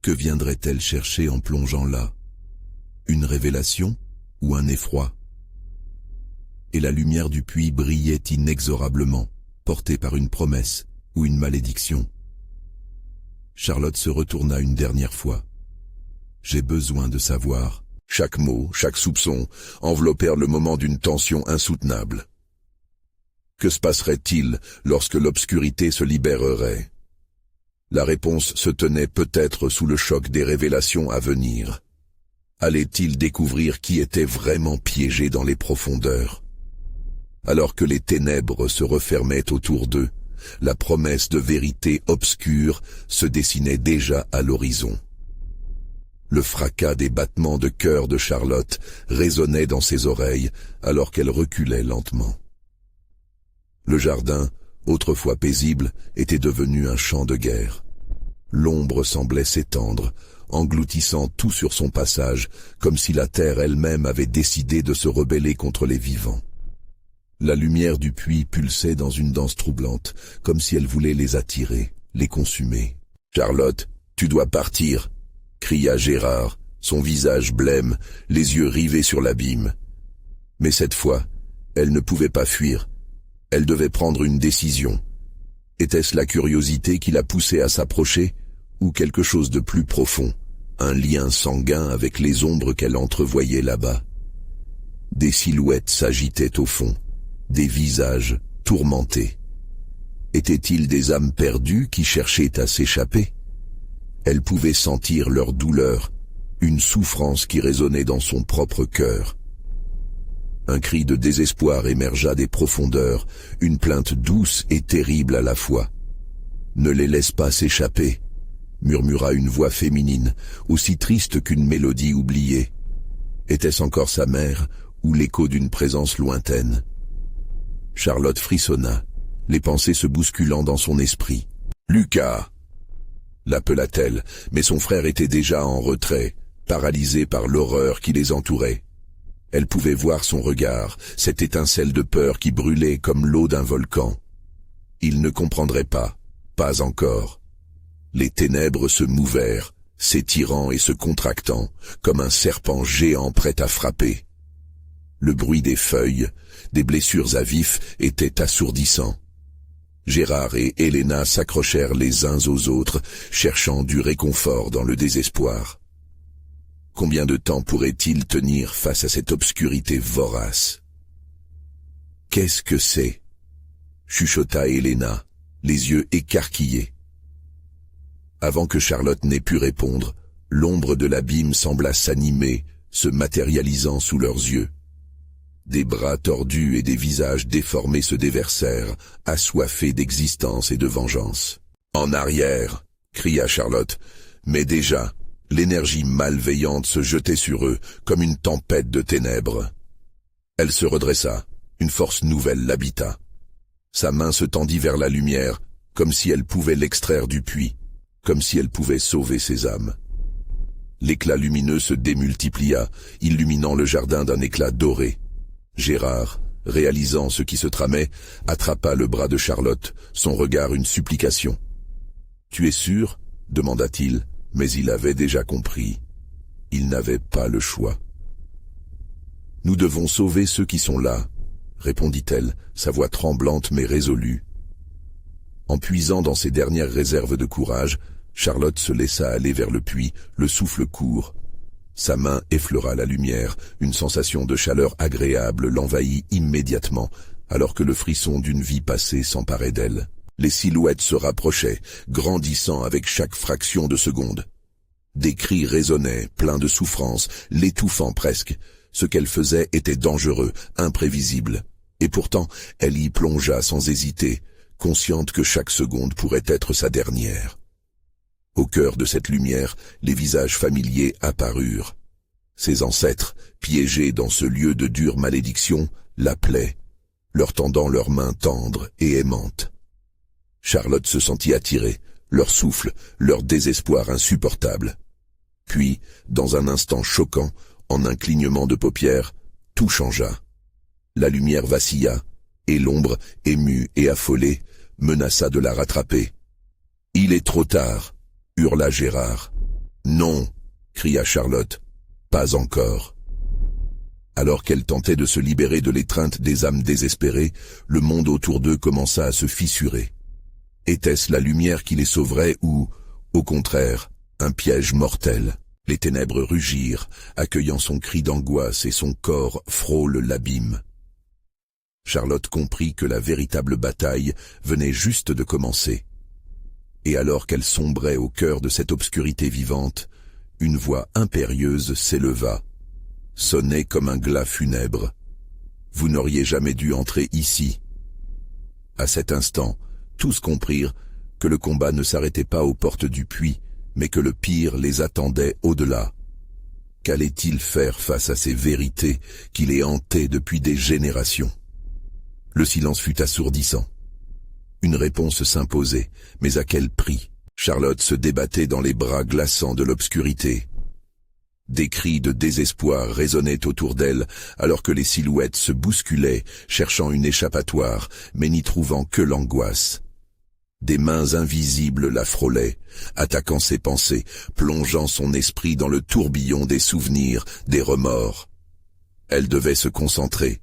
Speaker 1: Que viendrait-elle chercher en plongeant là? Une révélation ou un effroi? Et la lumière du puits brillait inexorablement, porté par une promesse ou une malédiction. Charlotte se retourna une dernière fois. J'ai besoin de savoir. Chaque mot, chaque soupçon enveloppèrent le moment d'une tension insoutenable. Que se passerait-il lorsque l'obscurité se libérerait? La réponse se tenait peut-être sous le choc des révélations à venir. Allait-il découvrir qui était vraiment piégé dans les profondeurs? Alors que les ténèbres se refermaient autour d'eux, la promesse de vérité obscure se dessinait déjà à l'horizon. Le fracas des battements de cœur de Charlotte résonnait dans ses oreilles alors qu'elle reculait lentement. Le jardin, autrefois paisible, était devenu un champ de guerre. L'ombre semblait s'étendre, engloutissant tout sur son passage, comme si la terre elle-même avait décidé de se rebeller contre les vivants. La lumière du puits pulsait dans une danse troublante, comme si elle voulait les attirer, les consumer. « Charlotte, tu dois partir !» cria Gérard, son visage blême, les yeux rivés sur l'abîme. Mais cette fois, elle ne pouvait pas fuir. Elle devait prendre une décision. Était-ce la curiosité qui la poussait à s'approcher, ou quelque chose de plus profond, un lien sanguin avec les ombres qu'elle entrevoyait là-bas? Des silhouettes s'agitaient au fond, des visages tourmentés. Étaient-ils des âmes perdues qui cherchaient à s'échapper? Elle pouvait sentir leur douleur, une souffrance qui résonnait dans son propre cœur. Un cri de désespoir émergea des profondeurs, une plainte douce et terrible à la fois. « Ne les laisse pas s'échapper », murmura une voix féminine, aussi triste qu'une mélodie oubliée. Était-ce encore sa mère ou l'écho d'une présence lointaine? Charlotte frissonna, les pensées se bousculant dans son esprit. « Lucas !» l'appela-t-elle, mais son frère était déjà en retrait, paralysé par l'horreur qui les entourait. Elle pouvait voir son regard, cette étincelle de peur qui brûlait comme l'eau d'un volcan. Il ne comprendrait pas encore. Les ténèbres se mouvèrent, s'étirant et se contractant, comme un serpent géant prêt à frapper. Le bruit des feuilles, des blessures à vif, était assourdissant. Gérard et Helena s'accrochèrent les uns aux autres, cherchant du réconfort dans le désespoir. Combien de temps pourrait-il tenir face à cette obscurité vorace? « Qu'est-ce que c'est » chuchota Helena, les yeux écarquillés. Avant que Charlotte n'ait pu répondre, l'ombre de l'abîme sembla s'animer, se matérialisant sous leurs yeux. Des bras tordus et des visages déformés se déversèrent, assoiffés d'existence et de vengeance. « En arrière !» cria Charlotte, mais déjà, l'énergie malveillante se jetait sur eux comme une tempête de ténèbres. Elle se redressa, une force nouvelle l'habita. Sa main se tendit vers la lumière, comme si elle pouvait l'extraire du puits, comme si elle pouvait sauver ses âmes. L'éclat lumineux se démultiplia, illuminant le jardin d'un éclat doré. Gérard, réalisant ce qui se tramait, attrapa le bras de Charlotte, son regard une supplication. « Tu es sûr ?» demanda-t-il, mais il avait déjà compris. Il n'avait pas le choix. « Nous devons sauver ceux qui sont là », répondit-elle, sa voix tremblante mais résolue. En puisant dans ses dernières réserves de courage, Charlotte se laissa aller vers le puits, le souffle court. Sa main effleura la lumière, une sensation de chaleur agréable l'envahit immédiatement, alors que le frisson d'une vie passée s'emparait d'elle. Les silhouettes se rapprochaient, grandissant avec chaque fraction de seconde. Des cris résonnaient, pleins de souffrance, l'étouffant presque. Ce qu'elle faisait était dangereux, imprévisible. Et pourtant, elle y plongea sans hésiter, consciente que chaque seconde pourrait être sa dernière. Au cœur de cette lumière, les visages familiers apparurent. Ses ancêtres, piégés dans ce lieu de dure malédiction, l'appelaient, leur tendant leurs mains tendres et aimantes. Charlotte se sentit attirée, leur souffle, leur désespoir insupportable. Puis, dans un instant choquant, en un clignement de paupières, tout changea. La lumière vacilla, et l'ombre, émue et affolée, menaça de la rattraper. « Il est trop tard !» hurla Gérard. « Non !» cria Charlotte. « Pas encore. » Alors qu'elle tentait de se libérer de l'étreinte des âmes désespérées, le monde autour d'eux commença à se fissurer. Était-ce la lumière qui les sauverait ou, au contraire, un piège mortel? Les ténèbres rugirent, accueillant son cri d'angoisse et son corps frôle l'abîme. Charlotte comprit que la véritable bataille venait juste de commencer. Et alors qu'elle sombrait au cœur de cette obscurité vivante, une voix impérieuse s'éleva, sonnait comme un glas funèbre. « Vous n'auriez jamais dû entrer ici. » À cet instant, tous comprirent que le combat ne s'arrêtait pas aux portes du puits, mais que le pire les attendait au-delà. Qu'allait-il faire face à ces vérités qui les hantaient depuis des générations? Le silence fut assourdissant. Une réponse s'imposait, mais à quel prix? Charlotte se débattait dans les bras glaçants de l'obscurité. Des cris de désespoir résonnaient autour d'elle, alors que les silhouettes se bousculaient, cherchant une échappatoire, mais n'y trouvant que l'angoisse. Des mains invisibles la frôlaient, attaquant ses pensées, plongeant son esprit dans le tourbillon des souvenirs, des remords. Elle devait se concentrer.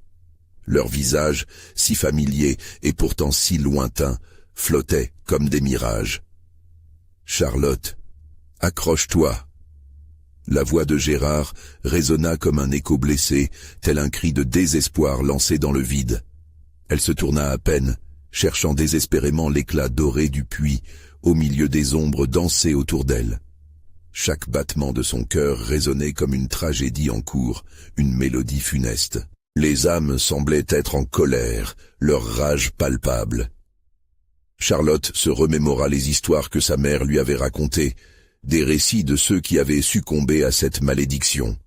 Speaker 1: Leurs visages, si familiers et pourtant si lointains, flottaient comme des mirages. « Charlotte, accroche-toi !» La voix de Gérard résonna comme un écho blessé, tel un cri de désespoir lancé dans le vide. Elle se tourna à peine, cherchant désespérément l'éclat doré du puits, au milieu des ombres dansées autour d'elle. Chaque battement de son cœur résonnait comme une tragédie en cours, une mélodie funeste. Les âmes semblaient être en colère, leur rage palpable. Charlotte se remémora les histoires que sa mère lui avait racontées, des récits de ceux qui avaient succombé à cette malédiction.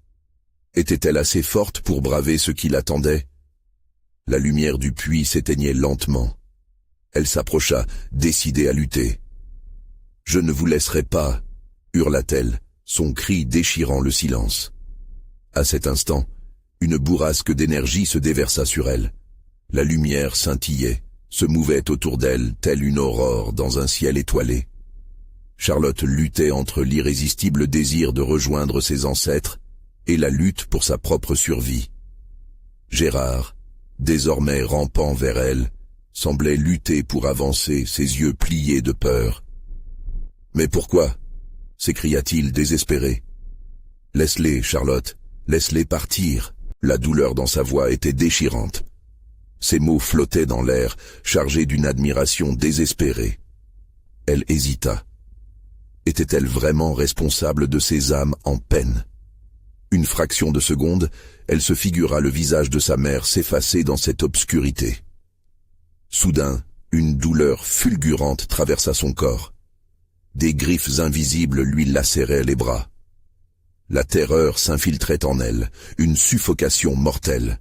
Speaker 1: Était-elle assez forte pour braver ce qui l'attendait? La lumière du puits s'éteignait lentement. Elle s'approcha, décidée à lutter. « Je ne vous laisserai pas !» hurla-t-elle, son cri déchirant le silence. À cet instant, une bourrasque d'énergie se déversa sur elle. La lumière scintillait, se mouvait autour d'elle telle une aurore dans un ciel étoilé. Charlotte luttait entre l'irrésistible désir de rejoindre ses ancêtres et la lutte pour sa propre survie. Gérard, désormais rampant vers elle, semblait lutter pour avancer, ses yeux pliés de peur. « Mais pourquoi ?» s'écria-t-il désespéré. « Laisse-les, Charlotte, laisse-les partir. » La douleur dans sa voix était déchirante. Ses mots flottaient dans l'air, chargés d'une admiration désespérée. Elle hésita. Était-elle vraiment responsable de ces âmes en peine? Une fraction de seconde, elle se figura le visage de sa mère s'effacer dans cette obscurité. Soudain, une douleur fulgurante traversa son corps. Des griffes invisibles lui lacéraient les bras. La terreur s'infiltrait en elle, une suffocation mortelle.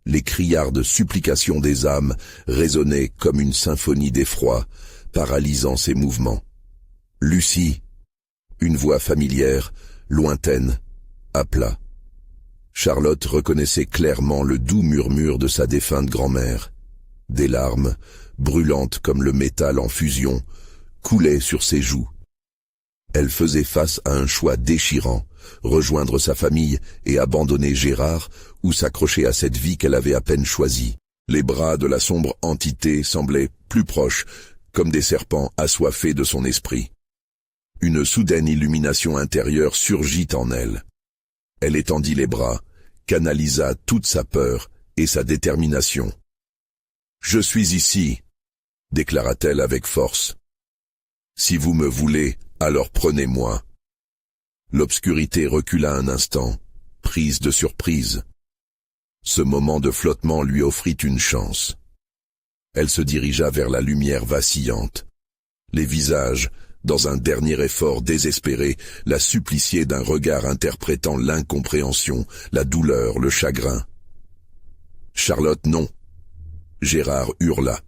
Speaker 1: Les criardes supplications des âmes résonnaient comme une symphonie d'effroi, paralysant ses mouvements. « Lucie !» Une voix familière, lointaine, appela. Charlotte reconnaissait clairement le doux murmure de sa défunte grand-mère. Des larmes, brûlantes comme le métal en fusion, coulaient sur ses joues. Elle faisait face à un choix déchirant, rejoindre sa famille et abandonner Gérard ou s'accrocher à cette vie qu'elle avait à peine choisie. Les bras de la sombre entité semblaient plus proches, comme des serpents assoiffés de son esprit. Une soudaine illumination intérieure surgit en elle. Elle étendit les bras, canalisa toute sa peur et sa détermination. « Je suis ici !» déclara-t-elle avec force. « Si vous me voulez, alors prenez-moi. » L'obscurité recula un instant, prise de surprise. Ce moment de flottement lui offrit une chance. Elle se dirigea vers la lumière vacillante. Les visages, dans un dernier effort désespéré, la suppliciaient d'un regard interprétant l'incompréhension, la douleur, le chagrin. « Charlotte, non !» Gérard hurla.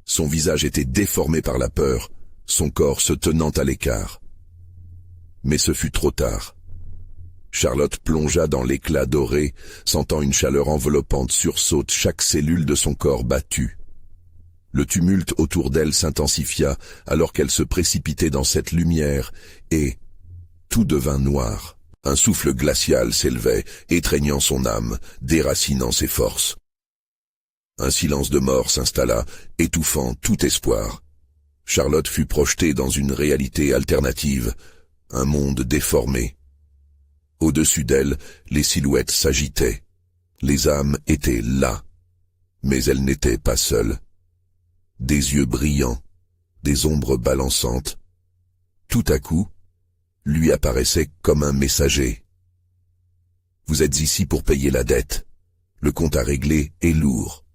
Speaker 1: Son visage était déformé par la peur, son corps se tenant à l'écart. Mais ce fut trop tard. Charlotte plongea dans l'éclat doré, sentant une chaleur enveloppante sursaute chaque cellule de son corps battu. Le tumulte autour d'elle s'intensifia alors qu'elle se précipitait dans cette lumière, et tout devint noir. Un souffle glacial s'élevait, étreignant son âme, déracinant ses forces. Un silence de mort s'installa, étouffant tout espoir. Charlotte fut projetée dans une réalité alternative, un monde déformé. Au-dessus d'elle, les silhouettes s'agitaient. Les âmes étaient là, mais elles n'étaient pas seules. Des yeux brillants, des ombres balançantes. Tout à coup, lui apparaissait comme un messager. « Vous êtes ici pour payer la dette. Le compte à régler est lourd. »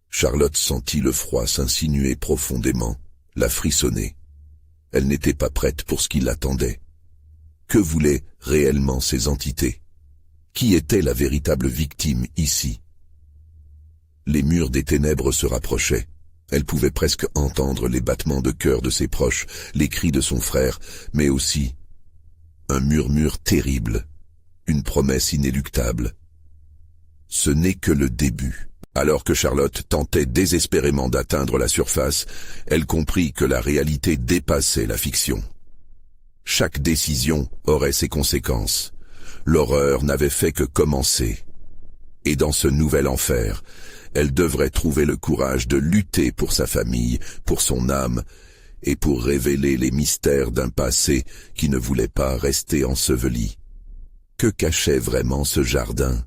Speaker 1: Charlotte sentit le froid s'insinuer profondément, la frissonner. Elle n'était pas prête pour ce qui l'attendait. Que voulaient réellement ces entités? Qui était la véritable victime ici? Les murs des ténèbres se rapprochaient. Elle pouvait presque entendre les battements de cœur de ses proches, les cris de son frère, mais aussi un murmure terrible, une promesse inéluctable. Ce n'est que le début. Alors que Charlotte tentait désespérément d'atteindre la surface, elle comprit que la réalité dépassait la fiction. Chaque décision aurait ses conséquences. L'horreur n'avait fait que commencer. Et dans ce nouvel enfer, elle devrait trouver le courage de lutter pour sa famille, pour son âme, et pour révéler les mystères d'un passé qui ne voulait pas rester enseveli. Que cachait vraiment ce jardin?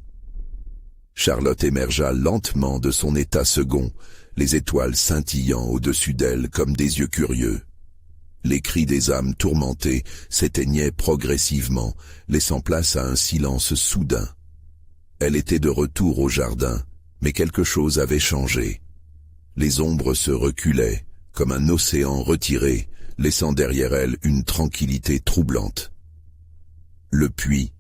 Speaker 1: Charlotte émergea lentement de son état second, les étoiles scintillant au-dessus d'elle comme des yeux curieux. Les cris des âmes tourmentées s'éteignaient progressivement, laissant place à un silence soudain. Elle était de retour au jardin, mais quelque chose avait changé. Les ombres se reculaient, comme un océan retiré, laissant derrière elle une tranquillité troublante. Le puits,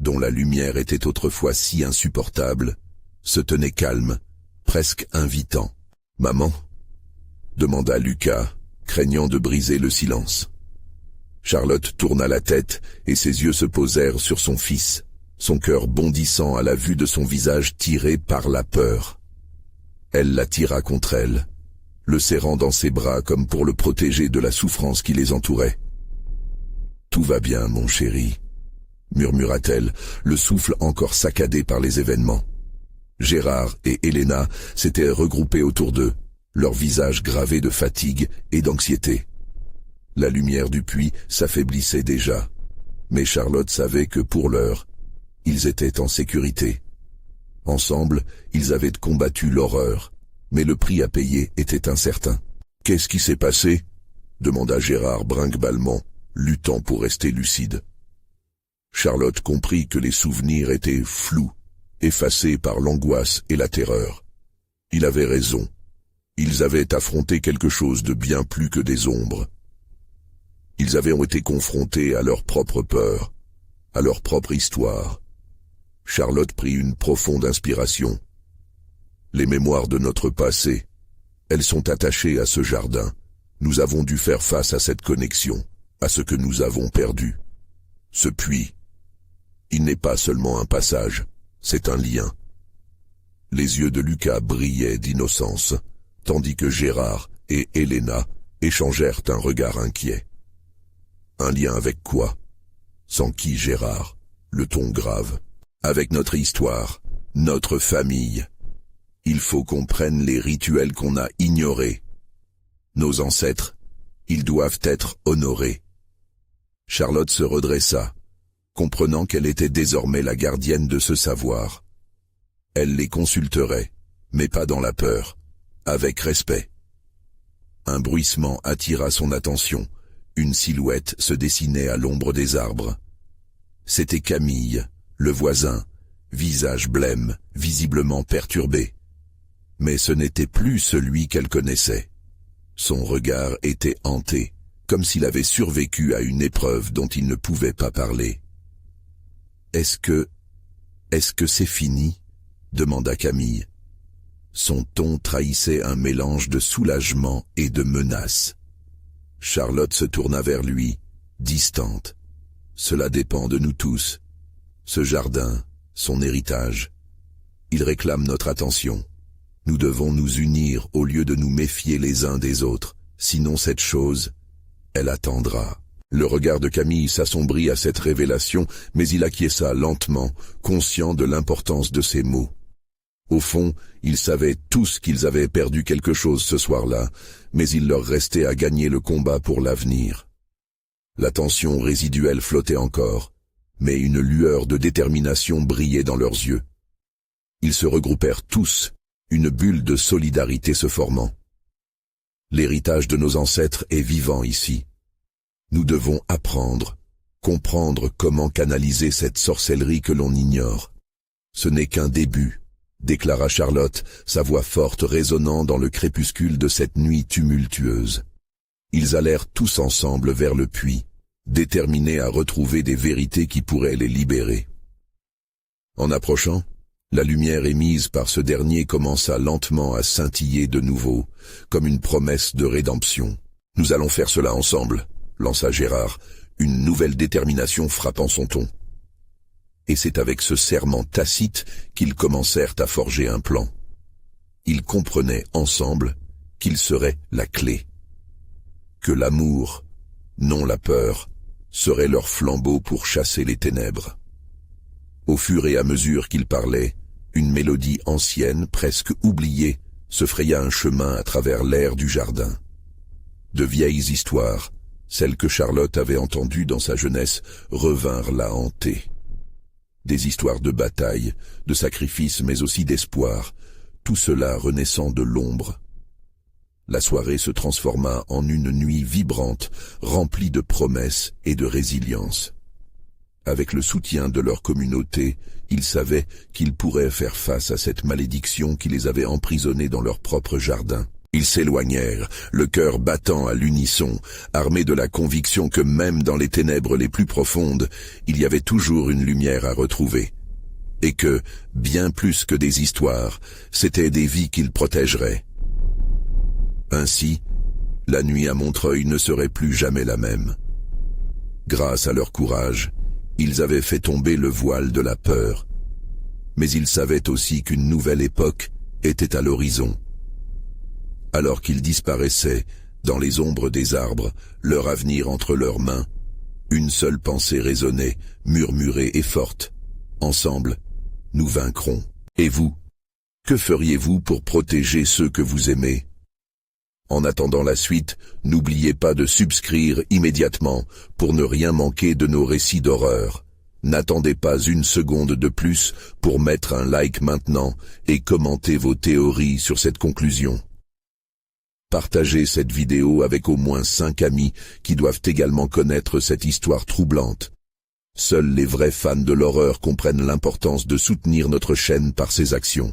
Speaker 1: dont la lumière était autrefois si insupportable, se tenait calme, presque invitant. « Maman ?» demanda Lucas, craignant de briser le silence. Charlotte tourna la tête et ses yeux se posèrent sur son fils, son cœur bondissant à la vue de son visage tiré par la peur. Elle l'attira contre elle, le serrant dans ses bras comme pour le protéger de la souffrance qui les entourait. « Tout va bien, mon chéri » murmura-t-elle, le souffle encore saccadé par les événements. Gérard et Helena s'étaient regroupés autour d'eux, leurs visages gravés de fatigue et d'anxiété. La lumière du puits s'affaiblissait déjà, mais Charlotte savait que pour l'heure, ils étaient en sécurité. Ensemble, ils avaient combattu l'horreur, mais le prix à payer était incertain. « Qu'est-ce qui s'est passé ?» demanda Gérard brinque-ballement, luttant pour rester lucide. Charlotte comprit que les souvenirs étaient flous, effacés par l'angoisse et la terreur. Il avait raison. Ils avaient affronté quelque chose de bien plus que des ombres. Ils avaient été confrontés à leur propre peur, à leur propre histoire. Charlotte prit une profonde inspiration. Les mémoires de notre passé, elles sont attachées à ce jardin. Nous avons dû faire face à cette connexion, à ce que nous avons perdu. Ce puits, il n'est pas seulement un passage, c'est un lien. Les yeux de Lucas brillaient d'innocence, tandis que Gérard et Helena échangèrent un regard inquiet. Un lien avec quoi? Sans qui, Gérard? Le ton grave. Avec notre histoire, notre famille. Il faut qu'on prenne les rituels qu'on a ignorés. Nos ancêtres, ils doivent être honorés. Charlotte se redressa, comprenant qu'elle était désormais la gardienne de ce savoir. Elle les consulterait, mais pas dans la peur, avec respect. Un bruissement attira son attention, une silhouette se dessinait à l'ombre des arbres. C'était Camille, le voisin, visage blême, visiblement perturbé. Mais ce n'était plus celui qu'elle connaissait. Son regard était hanté, comme s'il avait survécu à une épreuve dont il ne pouvait pas parler. « Est-ce que c'est fini ?» demanda Camille. Son ton trahissait un mélange de soulagement et de menace. Charlotte se tourna vers lui, distante. « Cela dépend de nous tous. Ce jardin, son héritage. Il réclame notre attention. Nous devons nous unir au lieu de nous méfier les uns des autres, sinon cette chose, elle attendra. » Le regard de Camille s'assombrit à cette révélation, mais il acquiesça lentement, conscient de l'importance de ces mots. Au fond, ils savaient tous qu'ils avaient perdu quelque chose ce soir-là, mais il leur restait à gagner le combat pour l'avenir. La tension résiduelle flottait encore, mais une lueur de détermination brillait dans leurs yeux. Ils se regroupèrent tous, une bulle de solidarité se formant. L'héritage de nos ancêtres est vivant ici. Nous devons apprendre, comprendre comment canaliser cette sorcellerie que l'on ignore. Ce n'est qu'un début, déclara Charlotte, sa voix forte résonnant dans le crépuscule de cette nuit tumultueuse. Ils allèrent tous ensemble vers le puits, déterminés à retrouver des vérités qui pourraient les libérer. En approchant, la lumière émise par ce dernier commença lentement à scintiller de nouveau, comme une promesse de rédemption. « Nous allons faire cela ensemble », lança Gérard, une nouvelle détermination frappant son ton. Et c'est avec ce serment tacite qu'ils commencèrent à forger un plan. Ils comprenaient ensemble qu'il serait la clé. Que l'amour, non la peur, serait leur flambeau pour chasser les ténèbres. Au fur et à mesure qu'ils parlaient, une mélodie ancienne, presque oubliée, se fraya un chemin à travers l'air du jardin. De vieilles histoires, celles que Charlotte avait entendues dans sa jeunesse, revinrent la hanter. Des histoires de bataille, de sacrifices mais aussi d'espoir, tout cela renaissant de l'ombre. La soirée se transforma en une nuit vibrante, remplie de promesses et de résilience. Avec le soutien de leur communauté, ils savaient qu'ils pourraient faire face à cette malédiction qui les avait emprisonnés dans leur propre jardin. Ils s'éloignèrent, le cœur battant à l'unisson, armés de la conviction que même dans les ténèbres les plus profondes, il y avait toujours une lumière à retrouver. Et que, bien plus que des histoires, c'étaient des vies qu'ils protégeraient. Ainsi, la nuit à Montreuil ne serait plus jamais la même. Grâce à leur courage, ils avaient fait tomber le voile de la peur. Mais ils savaient aussi qu'une nouvelle époque était à l'horizon. Alors qu'ils disparaissaient, dans les ombres des arbres, leur avenir entre leurs mains, une seule pensée résonnait, murmurée et forte. Ensemble, nous vaincrons. Et vous, que feriez-vous pour protéger ceux que vous aimez ? En attendant la suite, n'oubliez pas de subscrire immédiatement pour ne rien manquer de nos récits d'horreur. N'attendez pas une seconde de plus pour mettre un like maintenant et commenter vos théories sur cette conclusion. Partagez cette vidéo avec au moins 5 amis qui doivent également connaître cette histoire troublante. Seuls les vrais fans de l'horreur comprennent l'importance de soutenir notre chaîne par ses actions.